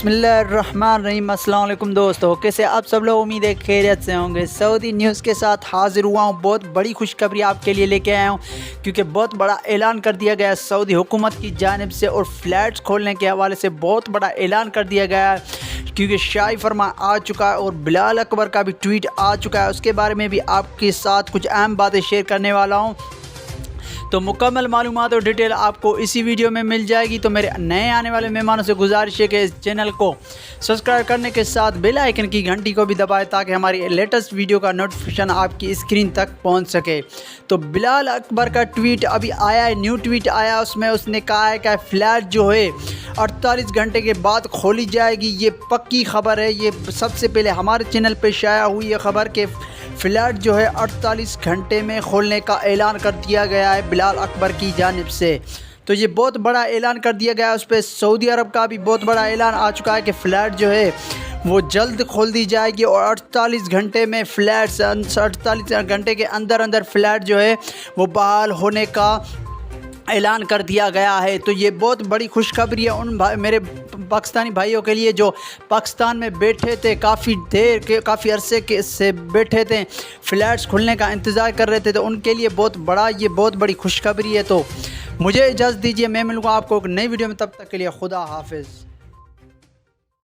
बिस्मिल्लाहिर्रहमानिर्रहीम। अस्सलाम वालेकुम दोस्तों, कैसे आप सब लोग, उम्मीद है खैरियत से होंगे। सऊदी न्यूज़ के साथ हाजिर हुआ हूँ। बहुत बड़ी खुशखबरी आपके लिए लेके आया हूँ, क्योंकि बहुत बड़ा ऐलान कर दिया गया है सऊदी हुकूमत की जानिब से, और फ्लैट्स खोलने के हवाले से बहुत बड़ा ऐलान कर दिया गया है, क्योंकि शाही फरमा आ चुका है और बिलाल अकबर का भी ट्वीट आ चुका है। उसके बारे में भी आपके साथ कुछ अहम बातें शेयर करने वाला हूँ, तो मुकम्मल मालूमात और डिटेल आपको इसी वीडियो में मिल जाएगी। तो मेरे नए आने वाले मेहमानों से गुजारिश है कि इस चैनल को सब्सक्राइब करने के साथ बेल आइकन की घंटी को भी दबाएं, ताकि हमारी लेटेस्ट वीडियो का नोटिफिकेशन आपकी स्क्रीन तक पहुंच सके। तो बिलाल अकबर का ट्वीट अभी आया है, न्यू ट्वीट आया, उसमें उसने कहा है कि फ्लैट जो है 48 घंटे के बाद खोली जाएगी। ये पक्की खबर है, ये सबसे पहले हमारे चैनल पर शाया हुई है खबर के फ्लैट जो है 48 घंटे में खोलने का ऐलान कर दिया गया है बिलाल अकबर की जानिब से। तो ये बहुत बड़ा ऐलान कर दिया गया है। उस पर सऊदी अरब का भी बहुत बड़ा ऐलान आ चुका है कि फ़्लैट जो है वो जल्द खोल दी जाएगी, और 48 घंटे में फ़्लैट्स 48 घंटे के अंदर अंदर फ़्लैट जो है वो बहाल होने का ऐलान कर दिया गया है। तो ये बहुत बड़ी खुशखबरी है उन मेरे पाकिस्तानी भाइयों के लिए जो पाकिस्तान में बैठे थे, काफ़ी अरसे के से बैठे थे, फ़्लैट्स खुलने का इंतज़ार कर रहे थे। तो उनके लिए ये बहुत बड़ी खुशखबरी है। तो मुझे इजाज़त दीजिए, मैं मिलूँगा आपको एक नई वीडियो में, तब तक के लिए खुदा हाफिज़।